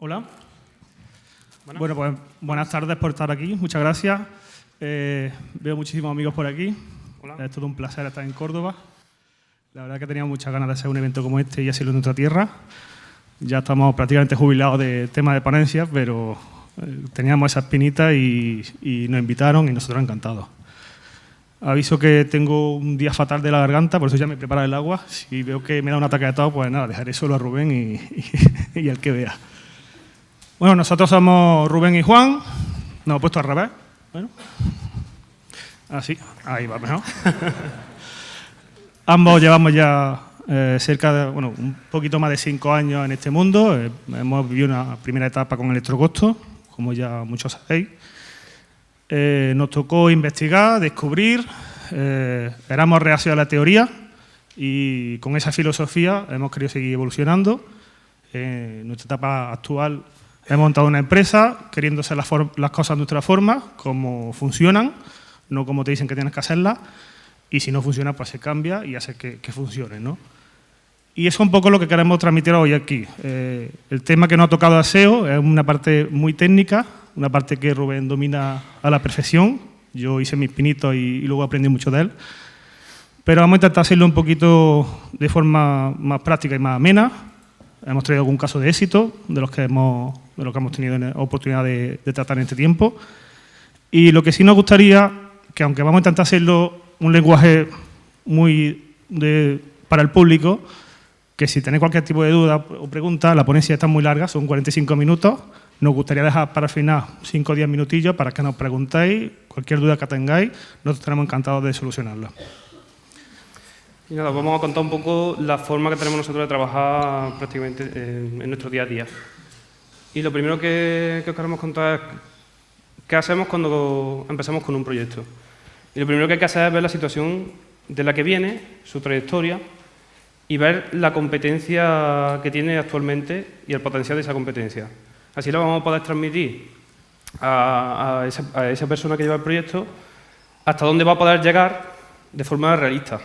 Hola. Bueno, pues buenas tardes por estar aquí. Muchas gracias. Veo muchísimos amigos por aquí. Hola. Es todo un placer estar en Córdoba. La verdad que tenía muchas ganas de hacer un evento como este y hacerlo en nuestra tierra. Ya estamos prácticamente jubilados de tema de ponencias, pero teníamos esa espinita y nos invitaron y nosotros encantados. Aviso que tengo un día fatal de la garganta, por eso ya me prepara el agua. Si veo que me da un ataque de tos, pues nada, dejaré solo a Rubén y el que vea. Bueno, nosotros somos Rubén y Juan. Nos he puesto al revés. Bueno. Así, ahí va mejor. Ambos llevamos ya un poquito más de 5 años en este mundo. Hemos vivido una primera etapa con electrocosto, como ya muchos sabéis. Nos tocó investigar, descubrir, éramos reacios a la teoría y con esa filosofía hemos querido seguir evolucionando. En nuestra etapa actual hemos montado una empresa queriendo hacer las cosas de nuestra forma, como funcionan, no como te dicen que tienes que hacerlas, y si no funciona, pues se cambia y hace que funcione, ¿no? Y eso es un poco lo que queremos transmitir hoy aquí. El tema que nos ha tocado a SEO es una parte muy técnica, una parte que Rubén domina a la perfección. Yo hice mis pinitos y luego aprendí mucho de él. Pero vamos a intentar hacerlo un poquito de forma más práctica y más amena. Hemos traído algún caso de éxito de los que hemos tenido oportunidad de tratar en este tiempo. Y lo que sí nos gustaría, que aunque vamos a intentar hacerlo un lenguaje para el público, que si tenéis cualquier tipo de duda o pregunta, la ponencia está muy larga, son 45 minutos. Nos gustaría dejar para el final 5 o 10 minutillos para que nos preguntéis cualquier duda que tengáis. Nosotros estaremos encantados de solucionarla. Y nada, vamos a contar un poco la forma que tenemos nosotros de trabajar prácticamente en nuestro día a día. Y lo primero que os queremos contar es qué hacemos cuando empezamos con un proyecto. Y lo primero que hay que hacer es ver la situación de la que viene, su trayectoria, y ver la competencia que tiene actualmente y el potencial de esa competencia. Así lo vamos a poder transmitir a esa persona que lleva el proyecto hasta dónde va a poder llegar de forma realista.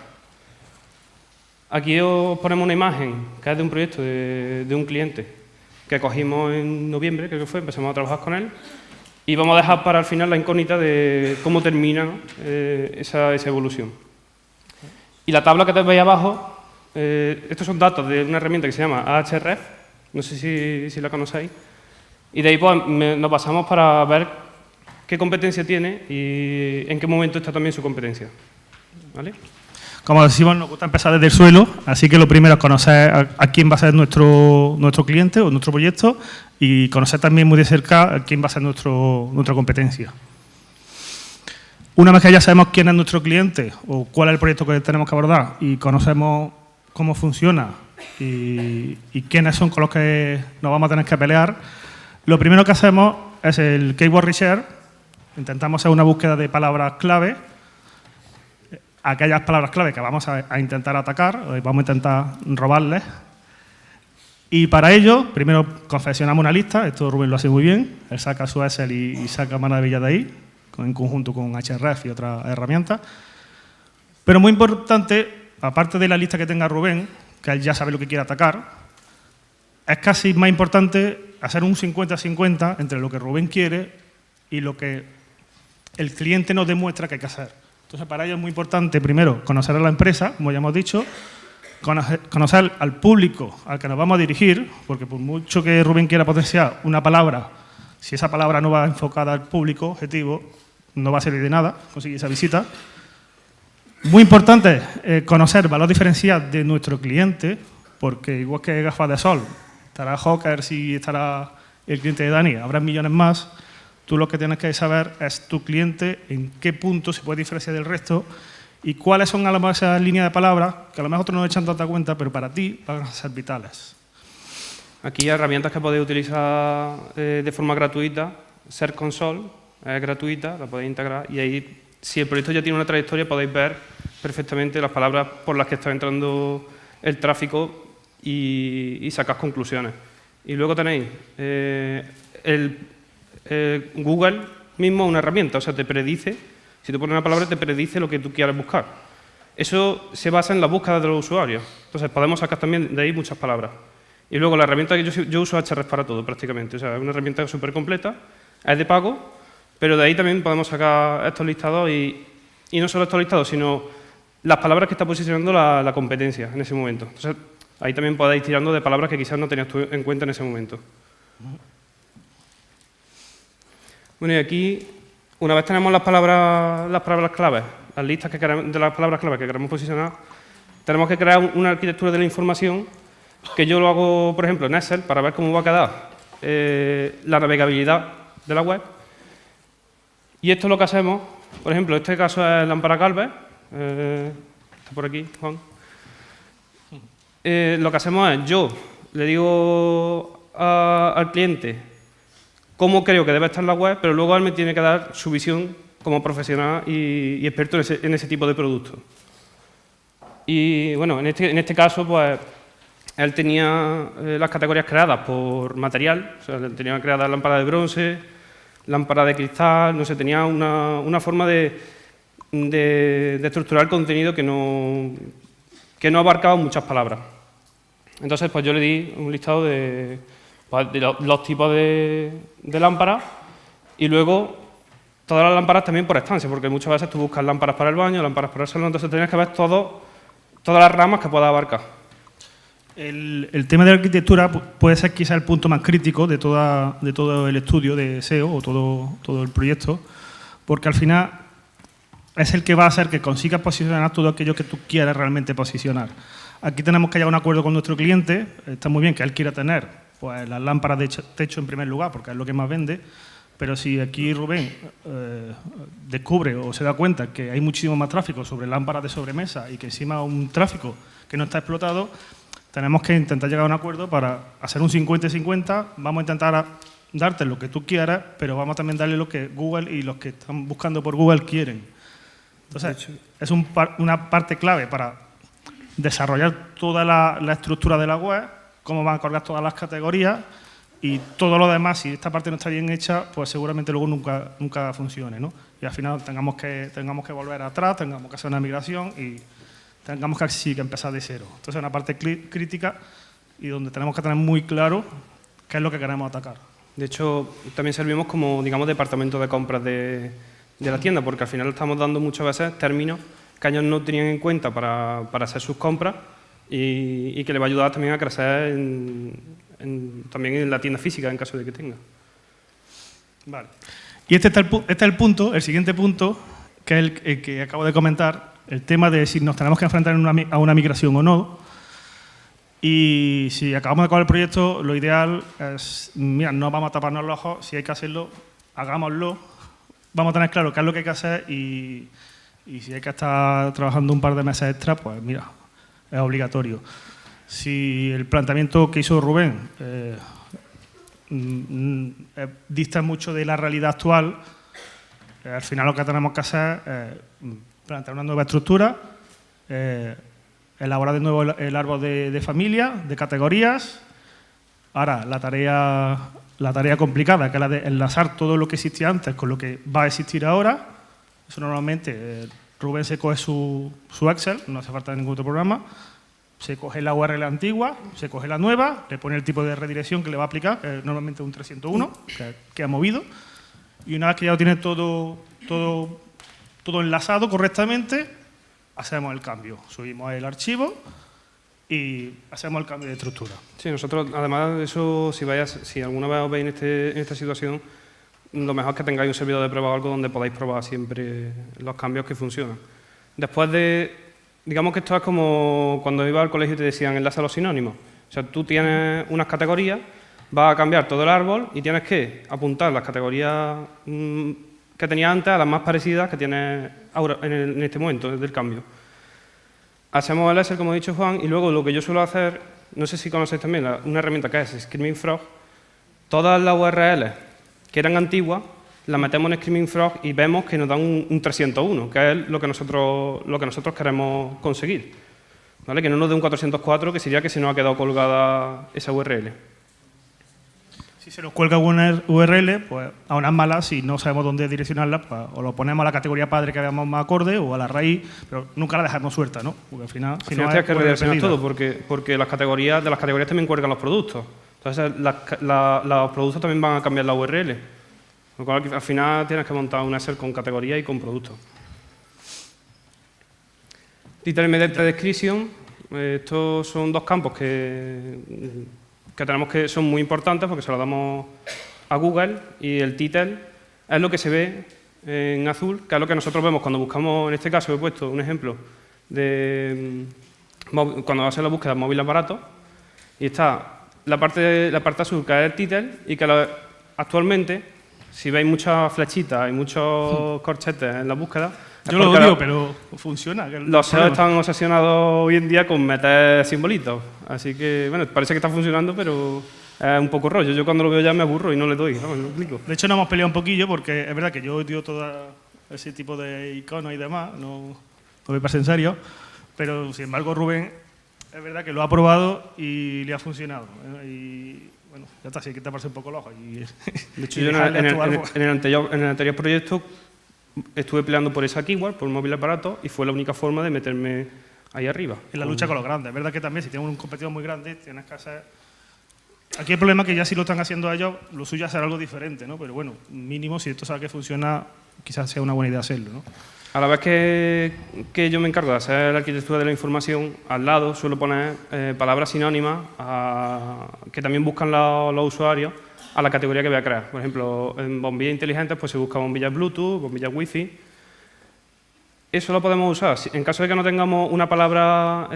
Aquí os ponemos una imagen que es de un proyecto de un cliente que cogimos en noviembre, creo que fue, empezamos a trabajar con él y vamos a dejar para el final la incógnita de cómo termina esa evolución. Y la tabla que veis abajo, estos son datos de una herramienta que se llama Ahrefs, no sé si la conocéis, y de ahí pues, nos basamos para ver qué competencia tiene y en qué momento está también su competencia. ¿Vale? Como decimos, nos gusta empezar desde el suelo, así que lo primero es conocer a quién va a ser nuestro cliente o nuestro proyecto y conocer también muy de cerca a quién va a ser nuestra competencia. Una vez que ya sabemos quién es nuestro cliente o cuál es el proyecto que tenemos que abordar y conocemos cómo funciona y quiénes son con los que nos vamos a tener que pelear, lo primero que hacemos es el Keyword Research. Intentamos hacer una búsqueda de palabras clave, aquellas palabras clave que vamos a intentar atacar, vamos a intentar robarles. Y para ello, primero confeccionamos una lista, esto Rubén lo hace muy bien, él saca su Excel y saca maravillas de ahí, en conjunto con Ahrefs y otras herramientas. Pero muy importante, aparte de la lista que tenga Rubén, que él ya sabe lo que quiere atacar, es casi más importante hacer un 50-50 entre lo que Rubén quiere y lo que el cliente nos demuestra que hay que hacer. Entonces, para ello es muy importante, primero, conocer a la empresa, como ya hemos dicho, conocer al público al que nos vamos a dirigir, porque por mucho que Rubén quiera potenciar una palabra, si esa palabra no va enfocada al público objetivo, no va a servir de nada conseguir esa visita. Muy importante conocer el valor diferencial de nuestro cliente, porque igual que gafas de sol, estará Hawkers y estará el cliente de Dani, habrá millones más. Tú lo que tienes que saber es tu cliente, en qué punto se puede diferenciar del resto y cuáles son a lo mejor esas líneas de palabras que a lo mejor otros no echan tanta cuenta, pero para ti van a ser vitales. Aquí herramientas que podéis utilizar de forma gratuita. Search Console es gratuita, la podéis integrar y ahí, si el proyecto ya tiene una trayectoria, podéis ver perfectamente las palabras por las que está entrando el tráfico y sacar conclusiones. Y luego tenéis Google mismo una herramienta, o sea, te predice, si te pones una palabra, te predice lo que tú quieres buscar. Eso se basa en la búsqueda de los usuarios. Entonces, podemos sacar también de ahí muchas palabras. Y luego la herramienta que yo uso es Ahrefs para todo, prácticamente. O sea, es una herramienta súper completa, es de pago, pero de ahí también podemos sacar estos listados y no solo estos listados, sino las palabras que está posicionando la competencia en ese momento. Entonces, ahí también podéis ir tirando de palabras que quizás no tenías tú en cuenta en ese momento. Bueno, y aquí, una vez tenemos las palabras claves, las listas de las palabras claves que queremos posicionar, tenemos que crear una arquitectura de la información, que yo lo hago, por ejemplo, en Excel, para ver cómo va a quedar la navegabilidad de la web. Y esto es lo que hacemos, por ejemplo, este caso es Lámpara Calve, está por aquí, Juan. Lo que hacemos es, yo le digo al cliente cómo creo que debe estar la web, pero luego él me tiene que dar su visión como profesional y experto en ese tipo de productos. Y bueno, en este caso, pues, él tenía las categorías creadas por material, o sea, tenía creadas lámpara de bronce, lámpara de cristal, no sé, tenía una forma de estructurar el contenido que no abarcaba muchas palabras. Entonces, pues yo le di un listado de los tipos de lámparas y luego todas las lámparas también por estancia, porque muchas veces tú buscas lámparas para el baño, lámparas para el salón, entonces tenías que ver todas las ramas que pueda abarcar. El tema de la arquitectura puede ser quizá el punto más crítico de todo el estudio de SEO o todo el proyecto, porque al final es el que va a hacer que consigas posicionar todo aquello que tú quieras realmente posicionar. Aquí tenemos que llegar a un acuerdo con nuestro cliente. Está muy bien que él quiera tener pues, las lámparas de techo en primer lugar, porque es lo que más vende, pero si aquí Rubén descubre o se da cuenta que hay muchísimo más tráfico sobre lámparas de sobremesa y que encima un tráfico que no está explotado, tenemos que intentar llegar a un acuerdo para hacer un 50-50. Vamos a intentar darte lo que tú quieras, pero vamos a también darle lo que Google y los que están buscando por Google quieren. Entonces, es una parte clave para desarrollar toda la estructura de la web, cómo van a colgar todas las categorías y todo lo demás. Si esta parte no está bien hecha, pues seguramente luego nunca funcione, ¿no? Y al final tengamos que volver atrás, tengamos que hacer una migración y tengamos que empezar de cero. Entonces es una parte crítica y donde tenemos que tener muy claro qué es lo que queremos atacar. De hecho, también servimos como, digamos, departamento de compras de la tienda, porque al final estamos dando muchas veces términos que ellos no tenían en cuenta para hacer sus compras y que les va a ayudar también a crecer también en la tienda física, en caso de que tenga. Vale. Y este es el punto, el siguiente punto, que es el que acabo de comentar, el tema de si nos tenemos que enfrentar a una migración o no. Y si acabamos de acabar el proyecto, lo ideal es, mira, no vamos a taparnos los ojos, si hay que hacerlo, hagámoslo. Vamos a tener claro qué es lo que hay que hacer y si hay que estar trabajando un par de meses extra, pues mira, es obligatorio. Si el planteamiento que hizo Rubén dista mucho de la realidad actual, al final lo que tenemos que hacer es plantear una nueva estructura, elaborar de nuevo el árbol de familia, de categorías. Ahora, la tarea complicada, que es la de enlazar todo lo que existía antes con lo que va a existir ahora. Eso normalmente Rubén se coge su Excel, no hace falta ningún otro programa, se coge la URL antigua, se coge la nueva, le pone el tipo de redirección que le va a aplicar, normalmente un 301, que ha movido, y una vez que ya lo tiene todo enlazado correctamente, hacemos el cambio, subimos el archivo y hacemos el cambio de estructura. Sí, nosotros, además de eso, si alguna vez os veis en esta situación, lo mejor es que tengáis un servidor de prueba o algo donde podáis probar siempre los cambios que funcionan. Después digamos que esto es como cuando iba al colegio y te decían enlaza los sinónimos. O sea, tú tienes unas categorías, vas a cambiar todo el árbol y tienes que apuntar las categorías que tenías antes a las más parecidas que tienes ahora en este momento del cambio. Hacemos el Excel, como ha dicho Juan, y luego lo que yo suelo hacer, no sé si conocéis también una herramienta que es Screaming Frog. Todas las URLs que eran antiguas las metemos en Screaming Frog y vemos que nos dan un 301, que es lo que nosotros queremos conseguir, ¿vale? Que no nos dé un 404, que sería que se nos ha quedado colgada esa URL. Si se nos cuelga una URL, pues a unas malas, si no sabemos dónde direccionarla, pues o lo ponemos a la categoría padre que veamos más acorde o a la raíz, pero nunca la dejamos suelta, ¿no? Porque al final, si no tienes que redireccionar perdida. todo, porque de las categorías también cuelgan los productos. Entonces, los productos también van a cambiar la URL. Lo cual, al final, tienes que montar un Excel con categoría y con productos. Title Meta Description. Estos son dos campos que tenemos que son muy importantes porque se los damos a Google, y el title es lo que se ve en azul, que es lo que nosotros vemos cuando buscamos. En este caso he puesto un ejemplo de cuando va a ser la búsqueda de móviles baratos, y está la parte azul, que es el title, y que actualmente, si veis muchas flechitas y muchos corchetes en la búsqueda, yo lo odio, pero funciona. Los SEO están obsesionados hoy en día con meter simbolitos. Así que, bueno, parece que está funcionando, pero es un poco rollo. Yo cuando lo veo ya me aburro y no le doy, ¿no? Lo explico. De hecho, nos hemos peleado un poquillo porque es verdad que yo odio todo ese tipo de iconos y demás, no me parece en serio, pero sin embargo Rubén es verdad que lo ha probado y le ha funcionado. Y bueno, ya está, así que te parece un poco loco. De hecho, yo en el anterior proyecto estuve peleando por esa keyword, por un móvil barato, y fue la única forma de meterme ahí arriba. En la lucha con los grandes. Es verdad que también si tienes un competidor muy grande, tienes que hacer... Aquí el problema es que ya si lo están haciendo ellos, lo suyo es hacer algo diferente, ¿no? Pero bueno, mínimo, si esto sabe que funciona, quizás sea una buena idea hacerlo, ¿no? A la vez que yo me encargo de hacer la arquitectura de la información, al lado suelo poner palabras sinónimas que también buscan los usuarios a la categoría que voy a crear. Por ejemplo, en bombillas inteligentes pues se busca bombillas Bluetooth, bombillas Wi-Fi. Eso lo podemos usar. En caso de que no tengamos una palabra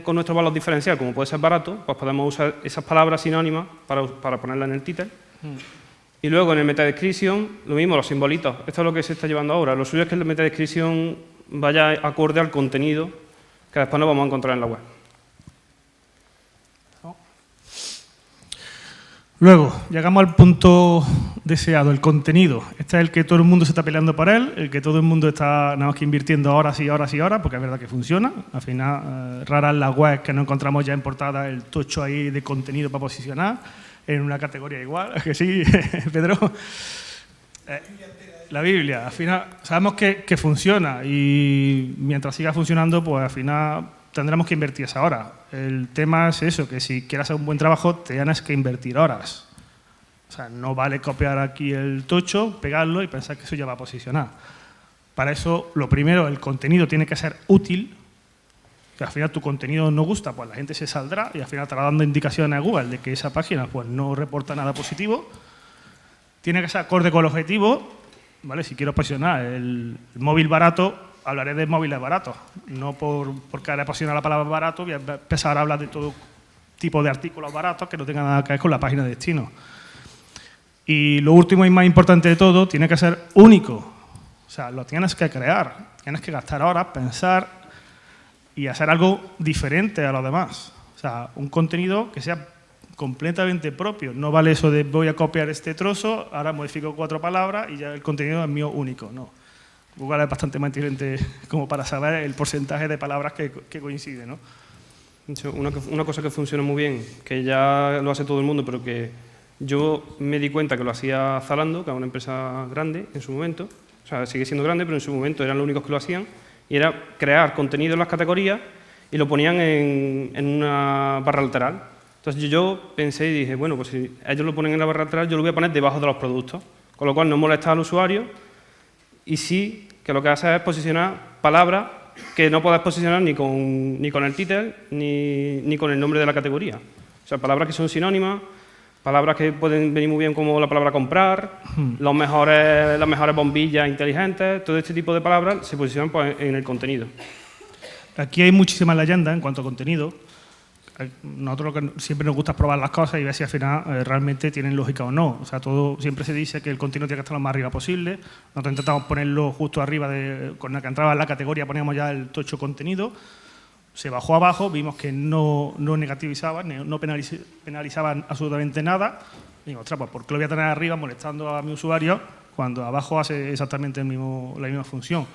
con nuestro valor diferencial, como puede ser barato, pues podemos usar esas palabras sinónimas para ponerla en el title. Y luego en el meta description, lo mismo, los simbolitos. Esto es lo que se está llevando ahora. Lo suyo es que el meta description vaya acorde al contenido que después nos vamos a encontrar en la web. Luego, llegamos al punto deseado, el contenido. Este es el que todo el mundo se está peleando por él, el que todo el mundo está nada más que invirtiendo horas y horas y horas, porque es verdad que funciona. Al final, raras las webs que no encontramos ya en portada el tocho ahí de contenido para posicionar en una categoría igual. Que sí, Pedro. La Biblia. Al final, sabemos que funciona y mientras siga funcionando, pues al final tendremos que invertir esa hora. El tema es eso, que si quieres hacer un buen trabajo, tienes que invertir horas. O sea, no vale copiar aquí el tocho, pegarlo y pensar que eso ya va a posicionar. Para eso, lo primero, el contenido tiene que ser útil, que al final tu contenido no gusta, pues la gente se saldrá y al final estará dando indicaciones a Google de que esa página pues no reporta nada positivo. Tiene que ser acorde con el objetivo, ¿vale? Si quiero posicionar el móvil barato, hablaré de móviles baratos, no porque ahora apasiona la palabra barato, voy a empezar a hablar de todo tipo de artículos baratos que no tengan nada que ver con la página de destino. Y lo último y más importante de todo, tiene que ser único. O sea, lo tienes que crear, tienes que gastar horas, pensar y hacer algo diferente a los demás. O sea, un contenido que sea completamente propio. No vale eso de voy a copiar este trozo, ahora modifico 4 palabras y ya el contenido es mío único. No. Google es bastante más inteligente como para saber el porcentaje de palabras que coinciden, ¿no? Una cosa que funciona muy bien, que ya lo hace todo el mundo, pero que yo me di cuenta que lo hacía Zalando, que es una empresa grande en su momento, o sea, sigue siendo grande, pero en su momento eran los únicos que lo hacían, y era crear contenido en las categorías y lo ponían en una barra lateral. Entonces yo pensé y dije, bueno, pues si ellos lo ponen en la barra lateral, yo lo voy a poner debajo de los productos, con lo cual no molesta al usuario y sí que lo que hace es posicionar palabras que no puedes posicionar ni con el title ni con el nombre de la categoría. O sea, palabras que son sinónimas, palabras que pueden venir muy bien como la palabra comprar, las mejores bombillas inteligentes, todo este tipo de palabras se posicionan pues, en el contenido. Aquí hay muchísimas leyendas en cuanto a contenido. Nosotros lo que siempre nos gusta es probar las cosas y ver si al final realmente tienen lógica o no. O sea, siempre se dice que el contenido tiene que estar lo más arriba posible. Nosotros intentamos ponerlo justo arriba, con la que entraba en la categoría poníamos ya el tocho contenido. Se bajó abajo, vimos que no negativizaban, no penalizaban absolutamente nada. Digo, ostras, pues ¿por qué lo voy a tener arriba molestando a mi usuario cuando abajo hace exactamente la misma función?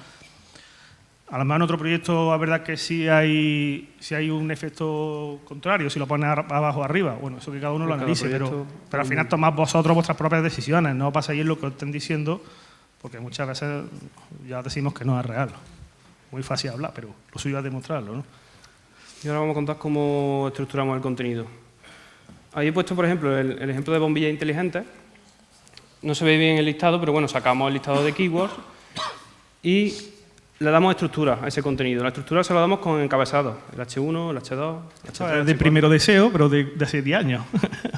A lo mejor en otro proyecto es verdad que sí hay un efecto contrario, si lo pones abajo o arriba. Bueno, eso que cada uno lo analice, pero al final tomad vosotros vuestras propias decisiones, no pasáis en lo que os estén diciendo, porque muchas veces ya decimos que no es real. Muy fácil hablar, pero lo suyo es demostrarlo, ¿no? Y ahora vamos a contar cómo estructuramos el contenido. Ahí he puesto, por ejemplo, el ejemplo de bombillas inteligentes. No se ve bien el listado, pero bueno, sacamos el listado de keywords y le damos estructura a ese contenido. La estructura se la damos con encabezados, el H1, el H2, el H3. Es de primero deseo, pero de hace 10 años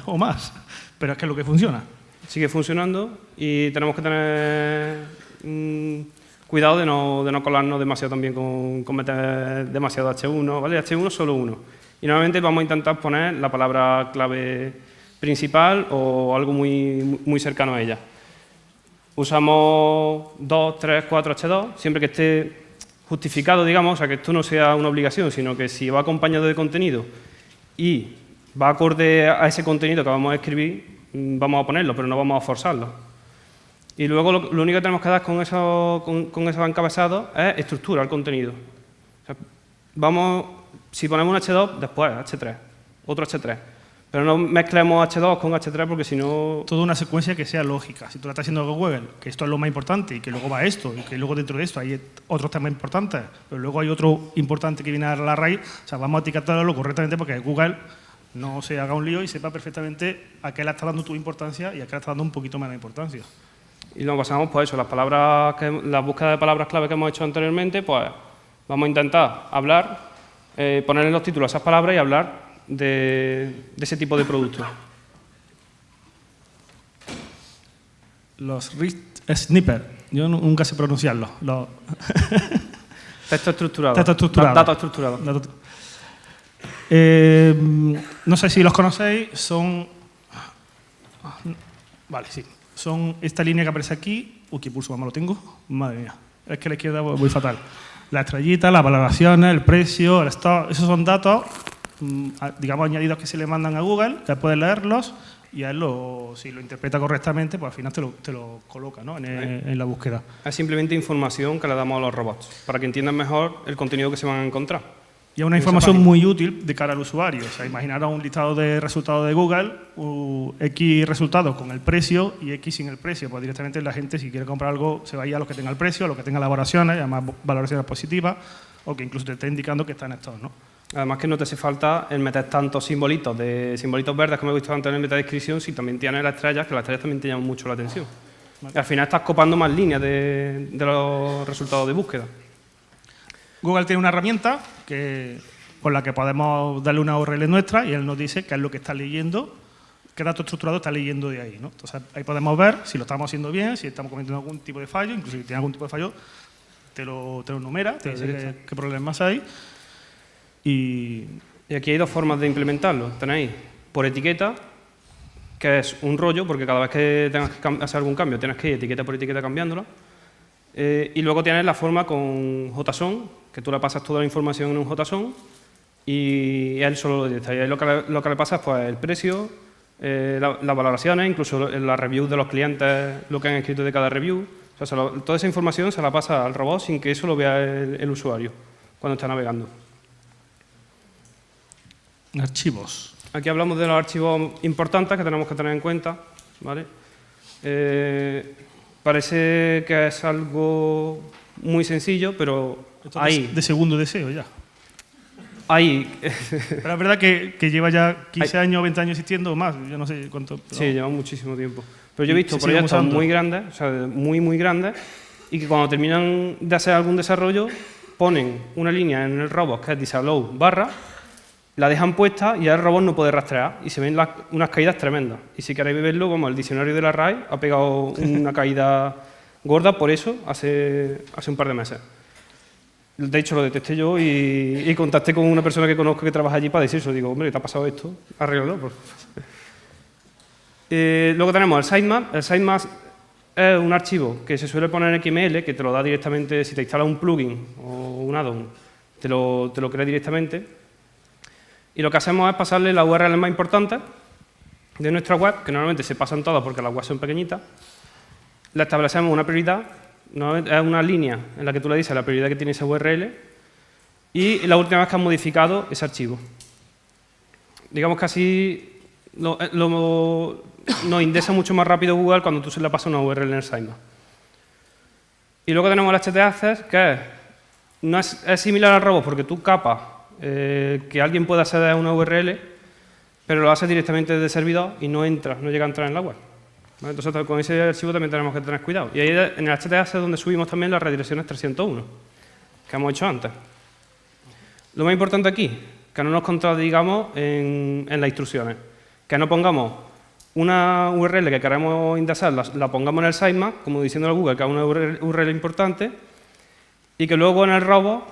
o más. Pero es que es lo que funciona. Sigue funcionando y tenemos que tener cuidado de no colarnos demasiado también con meter demasiado H1, ¿vale? H1 solo uno. Y normalmente vamos a intentar poner la palabra clave principal o algo muy cercano a ella. Usamos 2, 3, 4 H2, siempre que esté justificado, digamos, o sea, que esto no sea una obligación, sino que si va acompañado de contenido y va acorde a ese contenido que vamos a escribir, vamos a ponerlo, pero no vamos a forzarlo. Y luego lo único que tenemos que dar con esos encabezados es estructura al contenido. O sea, si ponemos un H2, después H3, otro H3. Pero no mezclemos H2 con H3 porque si no... Toda una secuencia que sea lógica. Si tú la estás haciendo con Google, que esto es lo más importante y que luego va esto y que luego dentro de esto hay otros temas importantes, pero luego hay otro importante que viene a la raíz, o sea, vamos a etiquetarlo correctamente porque Google no se haga un lío y sepa perfectamente a qué le está dando tu importancia y a qué le está dando un poquito menos importancia. Y nos basamos, pues eso, la búsqueda de palabras clave que hemos hecho anteriormente, pues vamos a intentar hablar, ponerle los títulos a esas palabras y hablar de ese tipo de productos. Los rich snippers, yo nunca sé pronunciarlos. Texto estructurado. Texto estructurado. Datos estructurados. No sé si los conocéis, son... Vale, sí. Son esta línea que aparece aquí. Uy, qué pulso más lo tengo. Madre mía. Es que a la izquierda voy fatal. La estrellita, las valoraciones, el precio, el stock. Esos son datos, digamos, añadidos que se le mandan a Google. Ya puedes leerlos y a él, si lo interpreta correctamente, pues al final te lo coloca, ¿no? en la búsqueda. Es simplemente información que le damos a los robots para que entiendan mejor el contenido que se van a encontrar. Y es una información muy útil de cara al usuario. O sea, imaginaros un listado de resultados de Google, X resultados con el precio y X sin el precio. Pues directamente la gente, si quiere comprar algo, se va a ir a los que tenga el precio, a los que tenga valoraciones, además valoraciones positivas, o que incluso te esté indicando que está en stock, ¿no? Además que no te hace falta el meter tantos simbolitos verdes como he visto antes en el metadescripción, si también tienes las estrellas, que las estrellas también te llaman mucho la atención. Vale. Al final estás copando más líneas de los resultados de búsqueda. Google tiene una herramienta con la que podemos darle una URL nuestra y él nos dice qué es lo que está leyendo, qué dato estructurado está leyendo de ahí, ¿no? Entonces ahí podemos ver si lo estamos haciendo bien, si estamos cometiendo algún tipo de fallo, incluso si tiene algún tipo de fallo, te lo enumera, te dice qué problemas hay. Y aquí hay dos formas de implementarlo. Tenéis por etiqueta, que es un rollo, porque cada vez que tengas que hacer algún cambio tienes que ir etiqueta por etiqueta cambiándola. Y luego tienes la forma con JSON, que tú le pasas toda la información en un JSON y él solo lo detecta. Y ahí lo que le pasa es pues, el precio, las valoraciones, incluso las reviews de los clientes, lo que han escrito de cada review. O sea, toda esa información se la pasa al robot sin que eso lo vea el usuario cuando está navegando. Archivos. Aquí hablamos de los archivos importantes que tenemos que tener en cuenta, ¿vale? Parece que es algo muy sencillo, pero esto ahí... de segundo deseo ya. Ahí... Pero es verdad que lleva ya 15 años, 20 años existiendo o más, yo no sé cuánto... Pero... Sí, lleva muchísimo tiempo. Pero yo he visto proyectos muy grandes, o sea, muy grandes, y que cuando terminan de hacer algún desarrollo, ponen una línea en el robot que es disallow /, la dejan puesta y ya el robot no puede rastrear y se ven unas caídas tremendas. Y si queréis verlo, como el diccionario de la RAI ha pegado una caída gorda por eso hace un par de meses. De hecho, lo detecté yo y contacté con una persona que conozco que trabaja allí para decir eso. Digo, hombre, ¿te ha pasado esto? Arréglalo. Luego tenemos el sitemap. El sitemap es un archivo que se suele poner en XML, que te lo da directamente, si te instalas un plugin o un add-on, te lo crea directamente. Y lo que hacemos es pasarle las URLs más importantes de nuestra web, que normalmente se pasan todas porque las webs son pequeñitas. Le establecemos una prioridad Normalmente es una línea en la que tú le dices la prioridad que tiene esa URL y la última vez que has modificado ese archivo. Digamos que así nos indexa mucho más rápido Google cuando tú se le pasas una URL en el sitemap. Y luego tenemos el htaccess, que es similar al robot porque tú capas que alguien pueda acceder a una URL, pero lo haces directamente desde el servidor y no llega a entrar en la web. ¿Vale? Entonces, con ese archivo también tenemos que tener cuidado. Y ahí en el htaccess es donde subimos también las redirecciones 301, que hemos hecho antes. Lo más importante aquí, que no nos contradigamos en las instrucciones. Que no pongamos una URL que queremos indexar, la pongamos en el sitemap, como diciendo a Google que es una URL importante, y que luego en el robot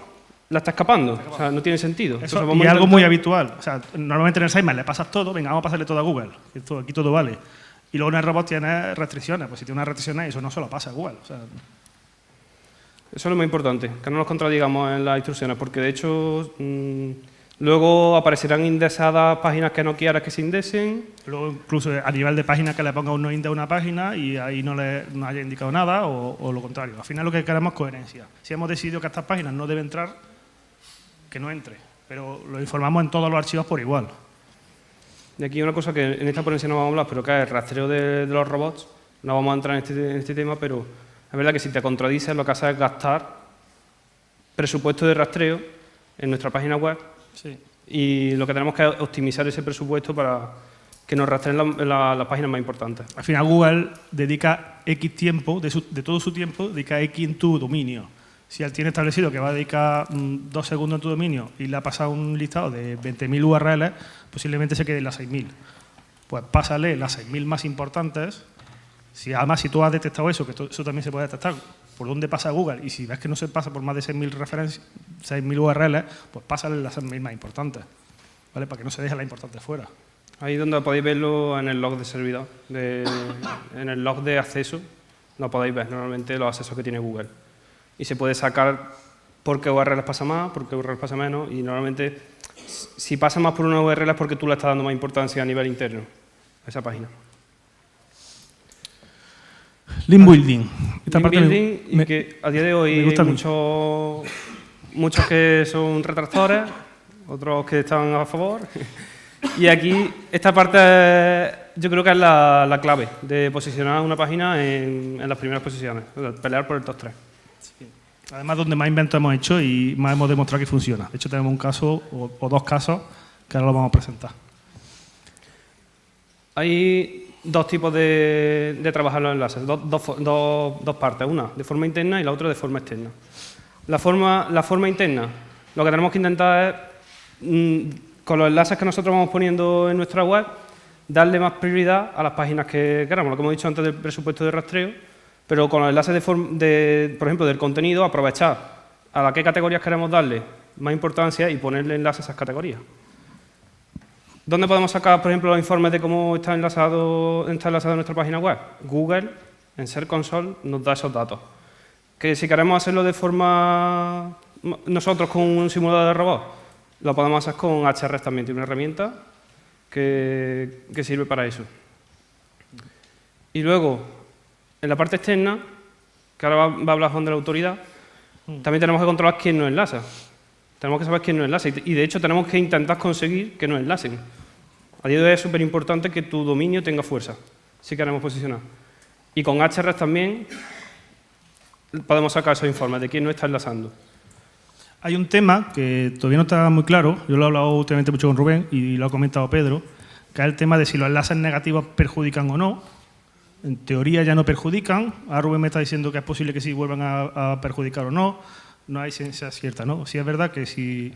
la está escapando. O sea, no tiene sentido. Eso, y es algo muy habitual. O sea, normalmente en el sitemap le pasas todo, venga, vamos a pasarle todo a Google. Aquí todo vale. Y luego en el robot tiene restricciones. Pues si tiene unas restricciones, eso no se lo pasa a Google. O sea, eso es lo más importante, que no nos contradigamos en las instrucciones, porque de hecho luego aparecerán indexadas páginas que no quieras que se indexen. Luego incluso a nivel de página que le ponga un no index a una página y ahí no haya indicado nada o lo contrario. Al final lo que queremos es coherencia. Si hemos decidido que estas páginas no deben entrar, que no entre, pero lo informamos en todos los archivos por igual. Y aquí una cosa que en esta ponencia no vamos a hablar, pero que es el rastreo de los robots. No vamos a entrar en este tema, pero es verdad que si te contradices, lo que haces es gastar presupuesto de rastreo en nuestra página web. Sí. Y lo que tenemos que es optimizar ese presupuesto para que nos rastreen las páginas más importantes. Al final Google dedica X tiempo, de todo su tiempo, dedica X en tu dominio. Si él tiene establecido que va a dedicar 2 segundos en tu dominio y le ha pasado un listado de 20.000 URLs, posiblemente se quede en las 6.000. Pues pásale las 6.000 más importantes. Además, si tú has detectado eso, que eso también se puede detectar, por dónde pasa Google, y si ves que no se pasa por más de 6.000 referencias, 6.000 URLs, pues pásale las 6.000 más importantes, ¿vale? Para que no se deje las importantes fuera. Ahí donde podéis verlo en el log de servidor, en el log de acceso, lo podéis ver normalmente los accesos que tiene Google. Y se puede sacar por qué URLs pasa más, por qué URLs pasa menos, y normalmente si pasa más por una URL es porque tú le estás dando más importancia a nivel interno a esa página. Link building. Link building, y que a día de hoy hay muchos que son retractores, otros que están a favor. Y aquí, esta parte yo creo que es la clave de posicionar una página en las primeras posiciones, pelear por el top 3. Sí. Además, donde más inventos hemos hecho y más hemos demostrado que funciona. De hecho, tenemos un caso o 2 casos que ahora lo vamos a presentar. Hay 2 tipos de trabajar los enlaces, dos partes, una de forma interna y la otra de forma externa. La forma interna, lo que tenemos que intentar es, con los enlaces que nosotros vamos poniendo en nuestra web, darle más prioridad a las páginas que queramos, lo que hemos dicho antes del presupuesto de rastreo, pero con los enlaces por ejemplo, del contenido, aprovechar a qué categorías queremos darle más importancia y ponerle enlaces a esas categorías. ¿Dónde podemos sacar, por ejemplo, los informes de cómo está enlazado nuestra página web? Google, en Search Console, nos da esos datos. Que si queremos hacerlo de forma nosotros con un simulador de robot, lo podemos hacer con HREF también. Tiene una herramienta que sirve para eso. Y luego, en la parte externa, que ahora va a hablar Juan de la autoridad, también tenemos que controlar quién nos enlaza. Tenemos que saber quién nos enlaza y de hecho tenemos que intentar conseguir que nos enlacen. A día de hoy es súper importante que tu dominio tenga fuerza, si queremos posicionar. Y con HREF también podemos sacar esos informes de quién nos está enlazando. Hay un tema que todavía no está muy claro, yo lo he hablado últimamente mucho con Rubén y lo ha comentado Pedro, que es el tema de si los enlaces negativos perjudican o no. En teoría ya no perjudican, ahora Rubén me está diciendo que es posible que sí vuelvan a perjudicar o no. No hay ciencia cierta, ¿no? Sí es verdad que si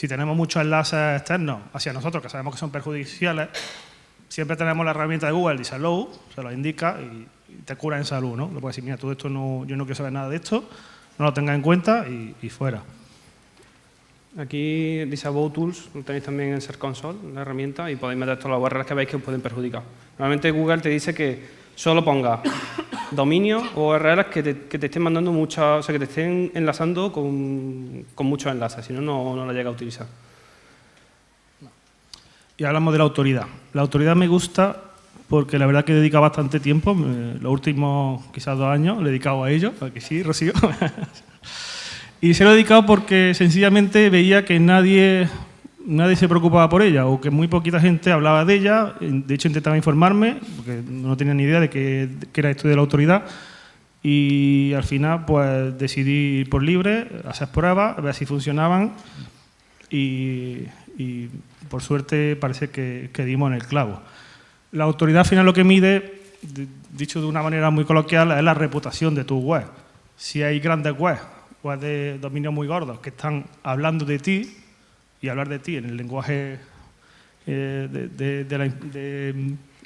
tenemos muchos enlaces externos hacia nosotros, que sabemos que son perjudiciales, siempre tenemos la herramienta de Google, Disallow, se lo indica y te cura en salud, ¿no? Le puedes decir, mira, todo esto yo no quiero saber nada de esto, no lo tengas en cuenta y fuera. Aquí Disavow Tools lo tenéis también en Search Console, la herramienta, y podéis meter todas las URLs que veis que os pueden perjudicar. Normalmente Google te dice que solo ponga dominios o URLs que te estén mandando muchas, o sea, que te estén enlazando con muchos enlaces, si no, no la llega a utilizar. Y hablamos de la autoridad. La autoridad me gusta porque la verdad que he dedicado bastante tiempo, los últimos quizás 2 años, le he dedicado a ello, ¿a que sí, Rocío? Y se lo he dedicado porque sencillamente veía que nadie se preocupaba por ella, o que muy poquita gente hablaba de ella. De hecho, intentaba informarme, porque no tenía ni idea de que era esto de la autoridad. Y al final, pues decidí ir por libre, hacer pruebas, a ver si funcionaban. Y por suerte parece que dimos en el clavo. La autoridad al final lo que mide, dicho de una manera muy coloquial, es la reputación de tu web. Si hay grandes webs de dominios muy gordos que están hablando de ti, y hablar de ti en el lenguaje de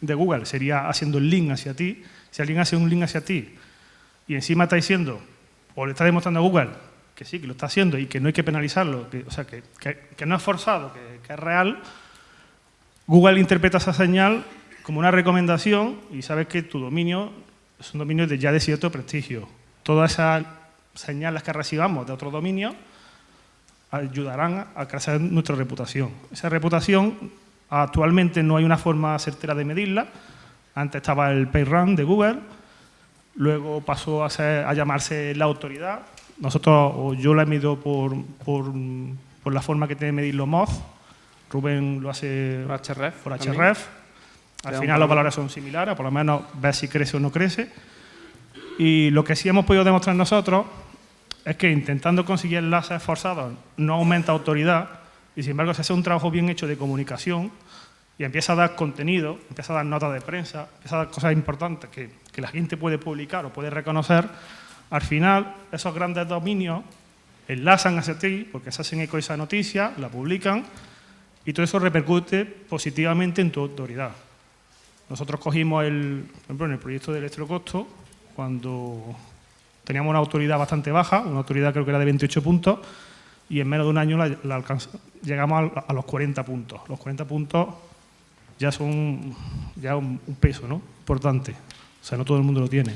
Google sería haciendo el link hacia ti. Si alguien hace un link hacia ti y encima está diciendo, o le está demostrando a Google que sí, que lo está haciendo y que no hay que penalizarlo, que no es forzado, que es real, Google interpreta esa señal como una recomendación y sabes que tu dominio es un dominio ya de cierto prestigio. Todas esas señales que recibamos de otros dominios ayudarán a crecer nuestra reputación. Esa reputación actualmente no hay una forma certera de medirla. Antes estaba el PageRank de Google, luego pasó a llamarse la autoridad. Yo la he medido por la forma que tiene de medirlo Moz. Rubén lo hace por Href. Al final los valores son similares, por lo menos ver si crece o no crece. Y lo que sí hemos podido demostrar nosotros es que intentando conseguir enlaces forzados no aumenta autoridad y, sin embargo, se hace un trabajo bien hecho de comunicación y empieza a dar contenido, empieza a dar notas de prensa, empieza a dar cosas importantes que la gente puede publicar o puede reconocer. Al final, esos grandes dominios enlazan hacia ti porque se hacen eco de esa noticia, la publican y todo eso repercute positivamente en tu autoridad. Nosotros cogimos, por ejemplo, en el proyecto del electrocosto, cuando teníamos una autoridad bastante baja, una autoridad creo que era de 28 puntos, y en menos de un año llegamos a los 40 puntos. Los 40 puntos ya son un peso, ¿no? Importante. O sea, no todo el mundo lo tiene.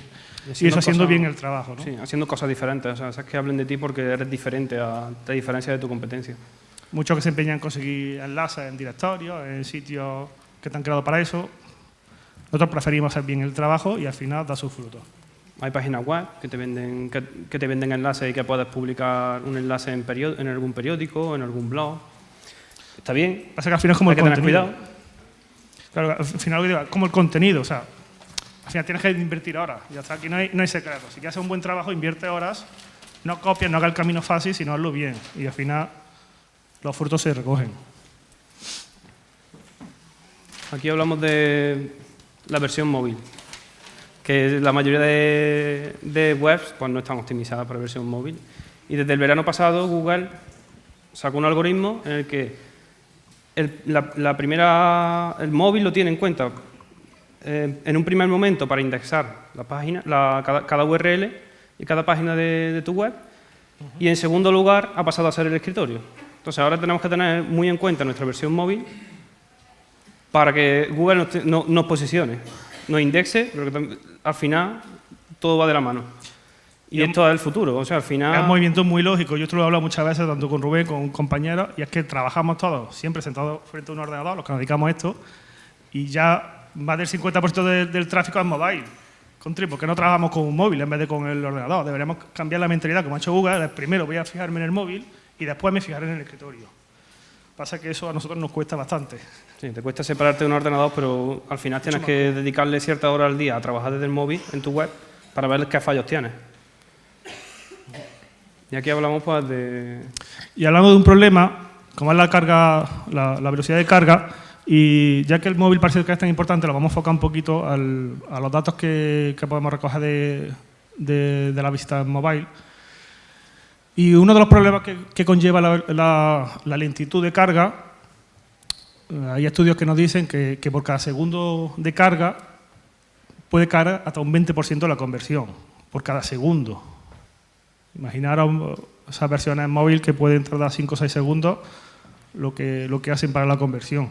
Y eso haciendo bien el trabajo, ¿no? Sí, haciendo cosas diferentes. O sea, es que hablen de ti porque eres diferente, te diferencia de tu competencia. Muchos que se empeñan en conseguir enlaces en directorios, en sitios que están creados para eso. Nosotros preferimos hacer bien el trabajo y al final da sus frutos. Hay páginas web que te venden enlaces y que puedes publicar un enlace en algún periódico, en algún blog. Está bien. Pasa que al final es como hay el que contenido. tener cuidado. Claro, al final es como el contenido. O sea, al final tienes que invertir horas. Y hasta aquí no hay secreto. Si quieres hacer un buen trabajo, invierte horas. No copies, no hagas el camino fácil, sino hazlo bien. Y al final los frutos se recogen. Aquí hablamos de la versión móvil, que la mayoría de webs pues, no están optimizadas para versión móvil. Y desde el verano pasado Google sacó un algoritmo en el que el móvil lo tiene en cuenta en un primer momento para indexar la página, cada URL y cada página de tu web, y en segundo lugar ha pasado a ser el escritorio. Entonces ahora tenemos que tener muy en cuenta nuestra versión móvil para que Google nos posicione, nos indexe, pero que al final todo va de la mano. Y esto es el futuro, o sea, al final... Es un movimiento muy lógico. Yo esto lo he hablado muchas veces, tanto con Rubén como con compañeros, y es que trabajamos todos siempre sentados frente a un ordenador, los que nos dedicamos a esto, y ya más del 50% del tráfico es mobile. ¿Por qué no trabajamos con un móvil en vez de con el ordenador? Deberíamos cambiar la mentalidad, como ha hecho Google. Primero voy a fijarme en el móvil y después me fijaré en el escritorio. Pasa que eso a nosotros nos cuesta bastante. Sí, te cuesta separarte de un ordenador, pero al final tienes que dedicarle ciertas horas al día a trabajar desde el móvil en tu web para ver qué fallos tienes. Y aquí hablamos pues de... Y hablamos de un problema, como es la carga, la velocidad de carga, y ya que el móvil parece que es tan importante, lo vamos a enfocar un poquito a los datos que podemos recoger de la visita mobile. Y uno de los problemas que conlleva la lentitud de carga, hay estudios que nos dicen que por cada segundo de carga puede caer hasta un 20% la conversión, por cada segundo. Imaginaros esas versiones móviles que pueden tardar 5 o 6 segundos, lo que hacen para la conversión.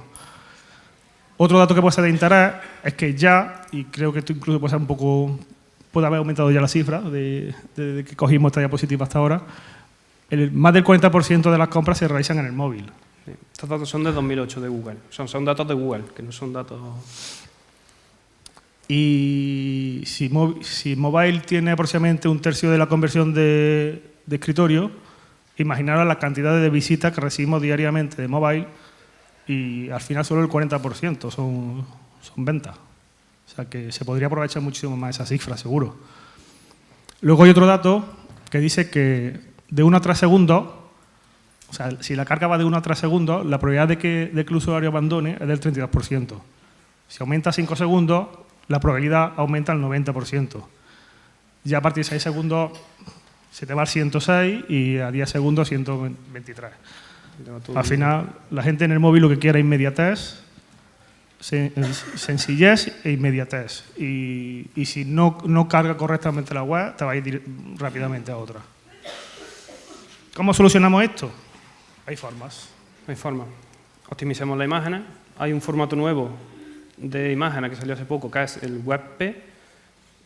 Otro dato que puede ser de interés es que ya, y creo que esto incluso puede haber aumentado ya la cifra de que cogimos esta diapositiva hasta ahora, más del 40% de las compras se realizan en el móvil. Sí. Estos datos son de 2008 de Google. Son datos de Google, que no son datos... Y si mobile tiene aproximadamente un tercio de la conversión de escritorio, imaginaros la cantidad de visitas que recibimos diariamente de mobile y al final solo el 40% son ventas. O sea que se podría aprovechar muchísimo más esa cifra, seguro. Luego hay otro dato que dice que de 1 a 3 segundos, o sea, si la carga va de 1 a 3 segundos, la probabilidad de que el usuario abandone es del 32%. Si aumenta a 5 segundos, la probabilidad aumenta al 90%. Ya a partir de 6 segundos se te va al 106 y a 10 segundos 123. Al final, la gente en el móvil lo que quiere es inmediatez, sencillez e inmediatez. Y si no carga correctamente la web, te va a ir rápidamente a otra. ¿Cómo solucionamos esto? Hay formas. Hay formas. Optimicemos las imágenes. Hay un formato nuevo de imágenes que salió hace poco, que es el WebP.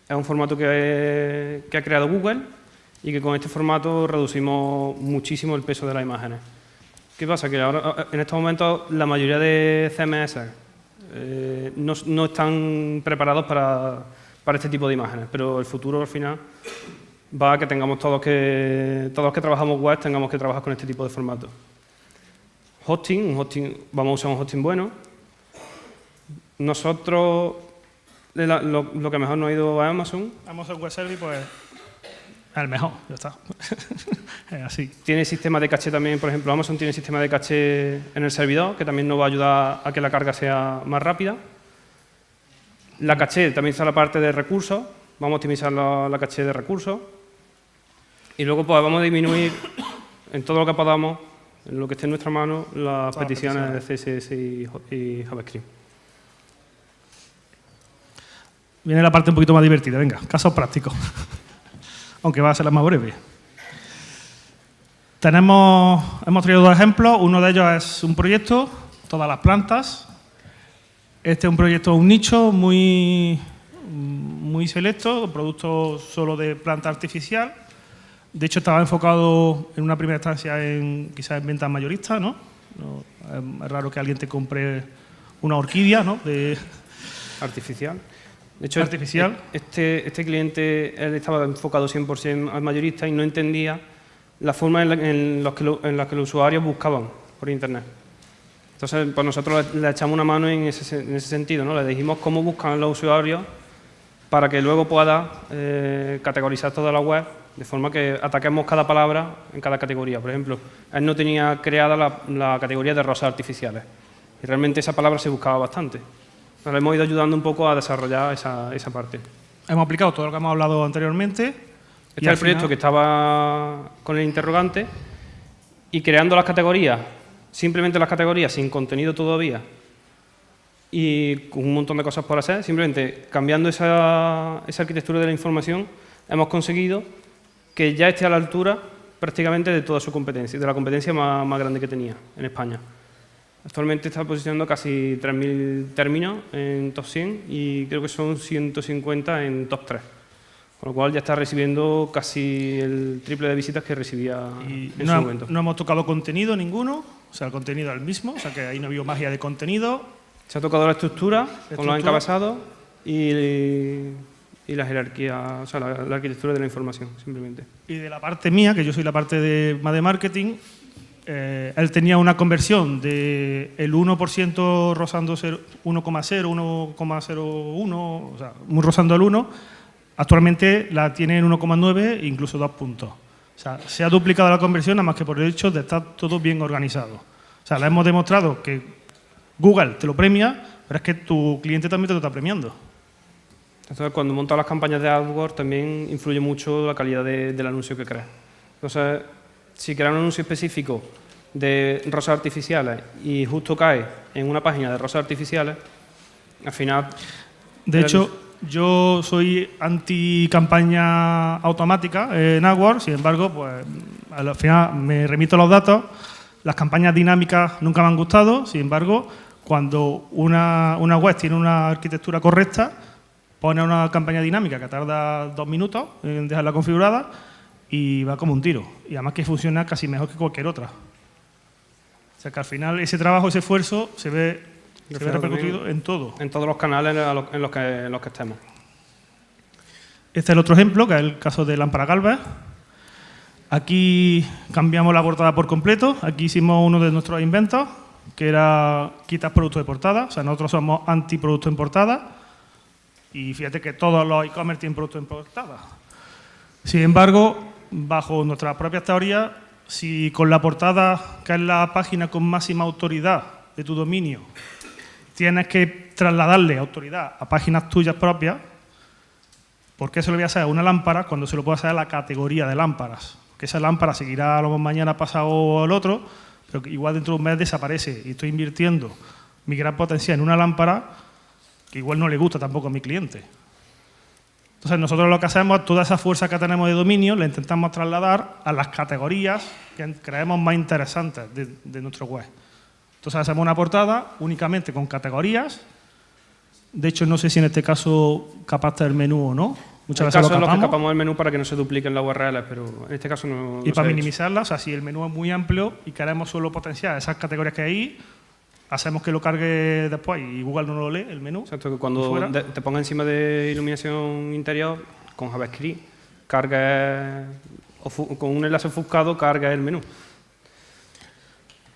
Es un formato que ha creado Google y que con este formato reducimos muchísimo el peso de las imágenes. ¿Qué pasa? Que ahora, en estos momentos, la mayoría de CMS no están preparados para este tipo de imágenes, pero el futuro, al final, va a que tengamos todos que trabajamos web, tengamos que trabajar con este tipo de formato. Hosting, vamos a usar un hosting bueno. Nosotros, lo que mejor nos ha ido a Amazon. Amazon Web Service, pues, es el mejor, ya está. Es así. Tiene sistema de caché también, por ejemplo, Amazon tiene sistema de caché en el servidor, que también nos va a ayudar a que la carga sea más rápida. La caché también está la parte de recursos, vamos a optimizar la caché de recursos. Y luego pues vamos a disminuir en todo lo que podamos, en lo que esté en nuestra mano, las peticiones de CSS y JavaScript. Viene la parte un poquito más divertida. Venga, casos prácticos. Aunque va a ser la más breve. Hemos traído 2 ejemplos. Uno de ellos es un proyecto, todas las plantas. Este es un proyecto, un nicho muy selecto, producto solo de planta artificial. De hecho, estaba enfocado en una primera instancia quizás en ventas mayoristas, ¿no? Es raro que alguien te compre una orquídea, ¿no? Artificial. De hecho, artificial. Este cliente él estaba enfocado 100% al mayorista y no entendía la forma en la que los usuarios buscaban por Internet. Entonces, pues nosotros le echamos una mano en ese sentido, ¿no? Le dijimos cómo buscan los usuarios para que luego pueda categorizar toda la web de forma que ataquemos cada palabra en cada categoría. Por ejemplo, él no tenía creada la categoría de rosas artificiales y realmente esa palabra se buscaba bastante. Nos hemos ido ayudando un poco a desarrollar esa parte. Hemos aplicado todo lo que hemos hablado anteriormente. Este es el proyecto que estaba con el interrogante y creando las categorías, simplemente las categorías sin contenido todavía y con un montón de cosas por hacer, simplemente cambiando esa arquitectura de la información hemos conseguido que ya esté a la altura prácticamente de toda su competencia, de la competencia más grande que tenía en España. Actualmente está posicionando casi 3.000 términos en top 100 y creo que son 150 en top 3. Con lo cual ya está recibiendo casi el triple de visitas que recibía en su momento. No hemos tocado contenido ninguno, o sea, el contenido es el mismo, o sea que ahí no ha habido magia de contenido. Se ha tocado la estructura con los encabezados y la jerarquía, o sea, la arquitectura de la información, simplemente. Y de la parte mía, que yo soy la parte más de marketing, él tenía una conversión del 1% rozando 1,0, 1,01, o sea, muy rozando el 1. Actualmente la tiene en 1,9 e incluso 2 puntos. O sea, se ha duplicado la conversión, nada más que por el hecho de estar todo bien organizado. O sea, le hemos demostrado que Google te lo premia, pero es que tu cliente también te lo está premiando. Entonces, cuando montas las campañas de AdWords también influye mucho la calidad del anuncio que creas. Entonces, si creas un anuncio específico de rosas artificiales y justo cae en una página de rosas artificiales, al final... De hecho, yo soy anti-campaña automática en AdWords, sin embargo, pues al final me remito a los datos. Las campañas dinámicas nunca me han gustado, sin embargo, cuando una web tiene una arquitectura correcta, pone una campaña dinámica que tarda 2 minutos en dejarla configurada y va como un tiro. Y además que funciona casi mejor que cualquier otra. O sea que al final ese trabajo, ese esfuerzo se ve Se ve repercutido en todo. En todos los canales en los que estemos. Este es el otro ejemplo, que es el caso de Lámpara Galvez. Aquí cambiamos la portada por completo. Aquí hicimos uno de nuestros inventos, que era quitar productos de portada. O sea, nosotros somos anti-producto en portada. Y fíjate que todos los e-commerce tienen productos en portada. Sin embargo, bajo nuestras propias teorías, si con la portada, que es la página con máxima autoridad de tu dominio, tienes que trasladarle autoridad a páginas tuyas propias, ¿por qué se lo voy a hacer a una lámpara cuando se lo puedo hacer a la categoría de lámparas? Porque esa lámpara seguirá a lo mejor mañana, pasado o el otro, pero que igual dentro de un mes desaparece y estoy invirtiendo mi gran potencial en una lámpara que igual no le gusta tampoco a mi cliente. Entonces nosotros lo que hacemos es toda esa fuerza que tenemos de dominio la intentamos trasladar a las categorías que creemos más interesantes de nuestro web. Entonces hacemos una portada únicamente con categorías. De hecho, no sé si en este caso capaste el menú o no. Muchas veces lo capamos. En los que capamos el menú para que no se dupliquen las URLs, pero en este caso no. Y para minimizarla, o sea, si el menú es muy amplio y queremos solo potenciar esas categorías que hay ahí, hacemos que lo cargue después y Google no lo lee, el menú. Exacto, que cuando te ponga encima de iluminación interior, con JavaScript, carga con un enlace ofuscado, carga el menú.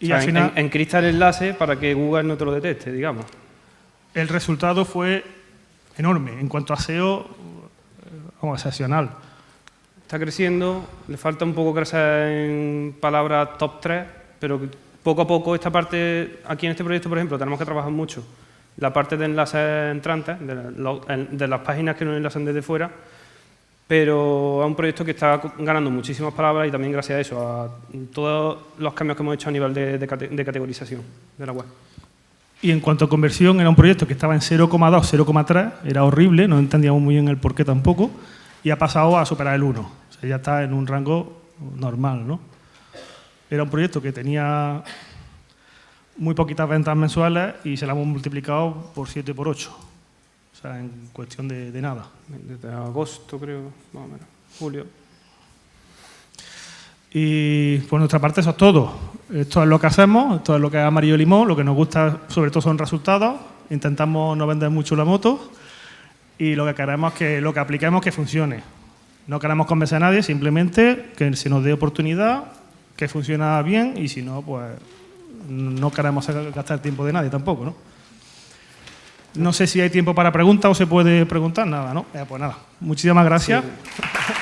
Y o sea, al final encripta el enlace para que Google no te lo detecte, digamos. El resultado fue enorme. En cuanto a SEO, excepcional. Está creciendo, le falta un poco crecer en palabras top 3, pero poco a poco esta parte, aquí en este proyecto, por ejemplo, tenemos que trabajar mucho la parte de enlaces entrantes, de las páginas que nos enlazan desde fuera, pero es un proyecto que está ganando muchísimas palabras y también gracias a eso, a todos los cambios que hemos hecho a nivel de categorización de la web. Y en cuanto a conversión, era un proyecto que estaba en 0,2, 0,3, era horrible, no entendíamos muy bien el porqué tampoco, y ha pasado a superar el 1. O sea, ya está en un rango normal, ¿no? Era un proyecto que tenía muy poquitas ventas mensuales y se la hemos multiplicado por 7 por 8. O sea, en cuestión de nada. Desde agosto, creo, más o menos, julio. Y por nuestra parte eso es todo. Esto es lo que hacemos, esto es lo que es Amarillo Limón, lo que nos gusta sobre todo son resultados. Intentamos no vender mucho la moto y lo que queremos es que lo que apliquemos que funcione. No queremos convencer a nadie, simplemente que se nos dé oportunidad, que funciona bien y si no, pues no queremos gastar tiempo de nadie tampoco, ¿no? No sé si hay tiempo para preguntas o se puede preguntar, nada, ¿no? Pues nada, muchísimas gracias. Sí.